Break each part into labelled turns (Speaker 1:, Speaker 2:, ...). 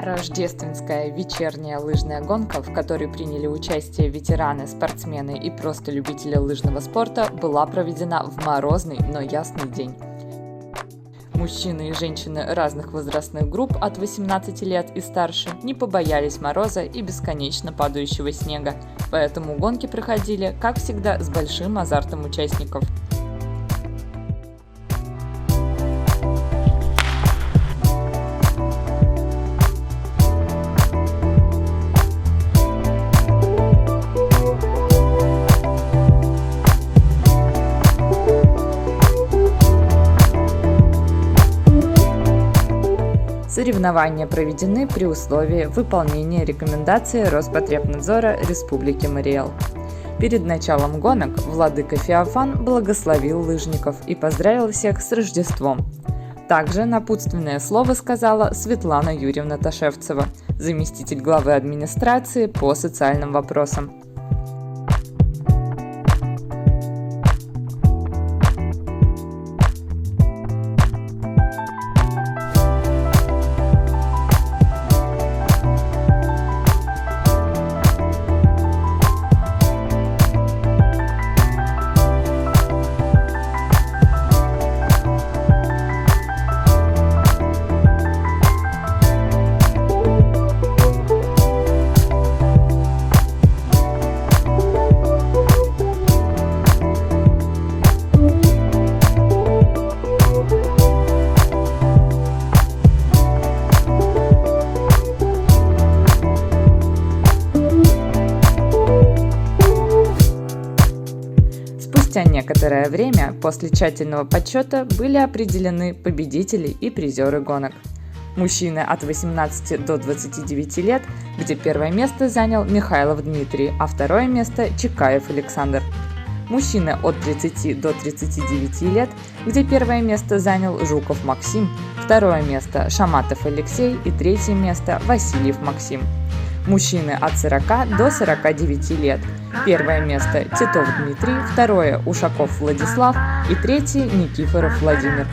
Speaker 1: Рождественская вечерняя лыжная гонка, в которой приняли участие ветераны, спортсмены и просто любители лыжного спорта, была проведена в морозный, но ясный день. Мужчины и женщины разных возрастных групп от 18 лет и старше не побоялись мороза и бесконечно падающего снега, поэтому гонки проходили, как всегда, с большим азартом участников. Соревнования проведены при условии выполнения рекомендаций Роспотребнадзора Республики Марий Эл. Перед началом гонок владыка Феофан благословил лыжников и поздравил всех с Рождеством. Также напутственное слово сказала Светлана Юрьевна Ташевцева, заместитель главы администрации по социальным вопросам. Спустя некоторое время после тщательного подсчета были определены победители и призеры гонок. Мужчины от 18 до 29 лет, где первое место занял Михайлов Дмитрий, а второе место Чекаев Александр. Мужчины от 30 до 39 лет, где первое место занял Жуков Максим, второе место Шаматов Алексей и третье место Васильев Максим. Мужчины от 40 до 49 лет. Первое место Титов Дмитрий, второе Ушаков Владислав и третье Никифоров Владимир.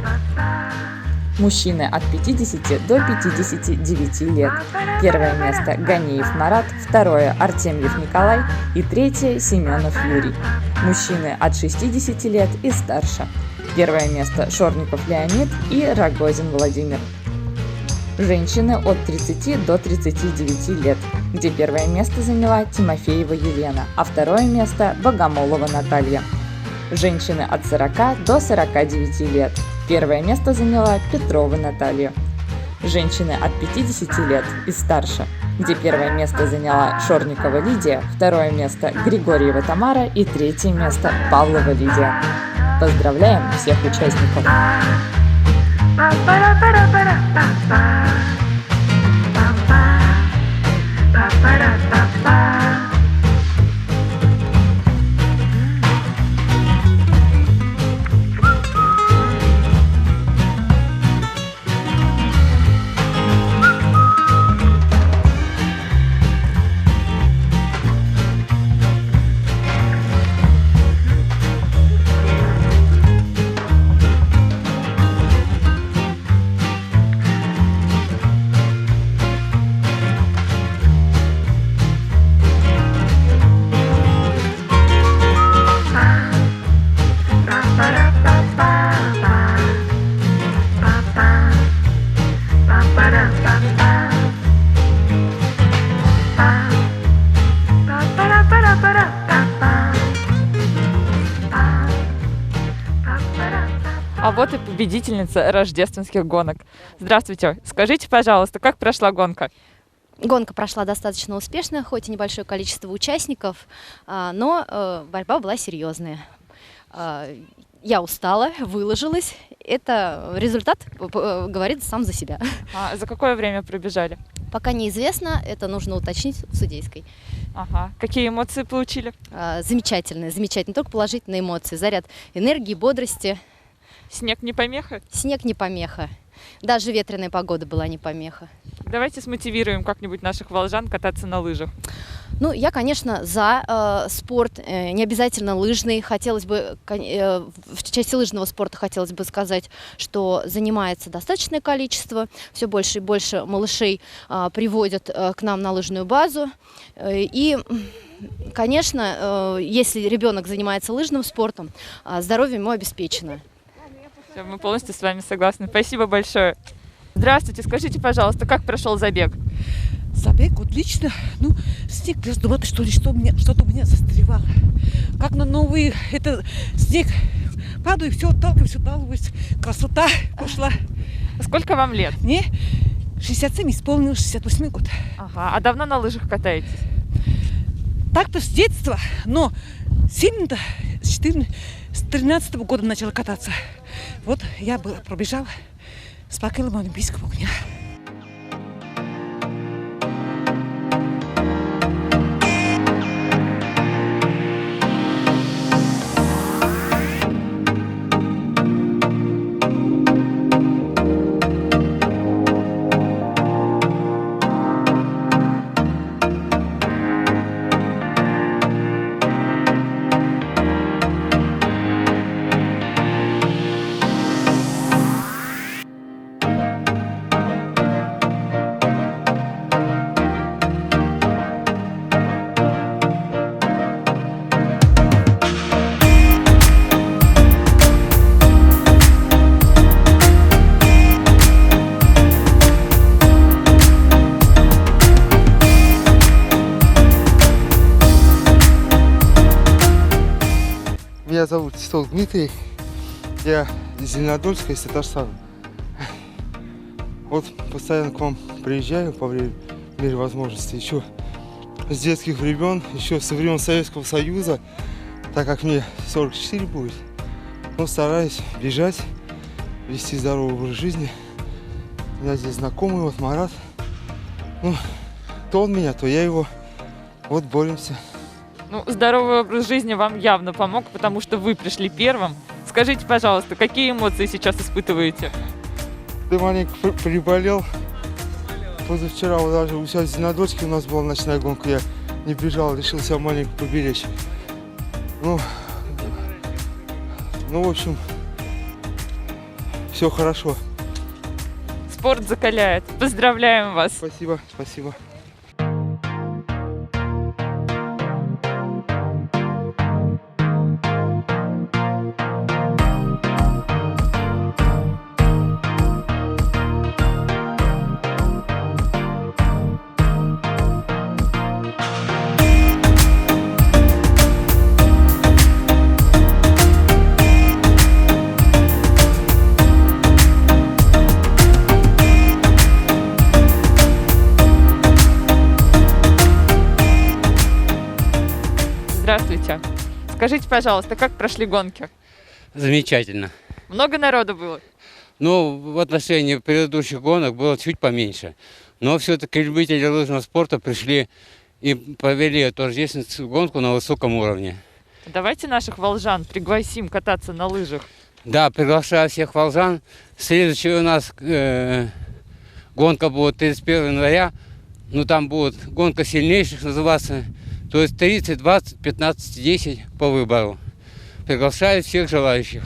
Speaker 1: Мужчины от 50 до 59 лет. Первое место Ганеев Марат, второе Артемьев Николай и третье Семенов Юрий. Мужчины от 60 лет и старше. Первое место Шорников Леонид и Рогозин Владимир. Женщины от 30 до 39 лет, где первое место заняла Тимофеева Елена, а второе место Богомолова Наталья. Женщины от 40 до 49 лет. Первое место заняла Петрова Наталья. Женщины от 50 лет и старше, где первое место заняла Шорникова Лидия, второе место Григорьева Тамара и третье место Павлова Лидия. Поздравляем всех участников! А вот и победительница рождественских гонок. Здравствуйте. Скажите, пожалуйста, как прошла гонка?
Speaker 2: Гонка прошла достаточно успешно, хоть и небольшое количество участников, но борьба была серьезная. Я устала, выложилась. Это результат говорит сам за себя.
Speaker 1: А за какое время пробежали?
Speaker 2: Пока неизвестно, это нужно уточнить в судейской.
Speaker 1: Ага. Какие эмоции получили?
Speaker 2: Замечательные, замечательные, только положительные эмоции. Заряд энергии, бодрости.
Speaker 1: Снег не помеха?
Speaker 2: Снег не помеха. Даже ветреная погода была не помеха.
Speaker 1: Давайте смотивируем как-нибудь наших волжан кататься на лыжах.
Speaker 2: Ну, я, конечно, за спорт, не обязательно лыжный. Хотелось бы, в части лыжного спорта хотелось бы сказать, что занимается достаточное количество. Все больше и больше малышей приводят к нам на лыжную базу. И, конечно, если ребенок занимается лыжным спортом, здоровье ему обеспечено.
Speaker 1: Всё, мы полностью с вами согласны. Спасибо большое. Здравствуйте, скажите, пожалуйста, как прошел забег?
Speaker 3: Забег отлично. Ну, снег раздуватый, что ли, что-то у меня застревало. Как на новый, это снег падает, все отталкиваюсь. Красота ушла.
Speaker 1: Сколько вам лет?
Speaker 3: Мне 67 исполнилось, 68 год.
Speaker 1: Ага, а давно на лыжах катаетесь?
Speaker 3: Так-то с детства, но сильно-то с 13 года начала кататься. Вот я пробежала с факелом олимпийского огня.
Speaker 4: Меня зовут Титов Дмитрий, я из Зеленодольска, из Татарстана. Вот постоянно к вам приезжаю по мере возможности, еще с детских времен, еще со времен Советского Союза, так как мне 44 будет. Но стараюсь бежать, вести здоровый образ жизни. У меня здесь знакомый, вот Марат. Ну, то он меня, то я его. Вот боремся.
Speaker 1: Ну, здоровый образ жизни вам явно помог, потому что вы пришли первым. Скажите, пожалуйста, какие эмоции сейчас испытываете?
Speaker 4: Ты маленько приболел. Позавчера вот даже у себя в Зеленодольске у нас была ночная гонка. Я не бежал, решил себя маленько поберечь. Ну, в общем, все хорошо.
Speaker 1: Спорт закаляет. Поздравляем вас.
Speaker 4: Спасибо, спасибо.
Speaker 1: Здравствуйте. Скажите, пожалуйста, как прошли гонки?
Speaker 5: Замечательно.
Speaker 1: Много народу было?
Speaker 5: Ну, в отношении предыдущих гонок было чуть поменьше. Но все-таки любители лыжного спорта пришли и провели эту рождественскую гонку на высоком уровне.
Speaker 1: Давайте наших волжан пригласим кататься на лыжах.
Speaker 5: Да, приглашаю всех волжан. Следующая у нас гонка будет 31 января. Ну, там будет гонка сильнейших называться. То есть 30, 20, 15, 10 по выбору. Приглашаю всех желающих.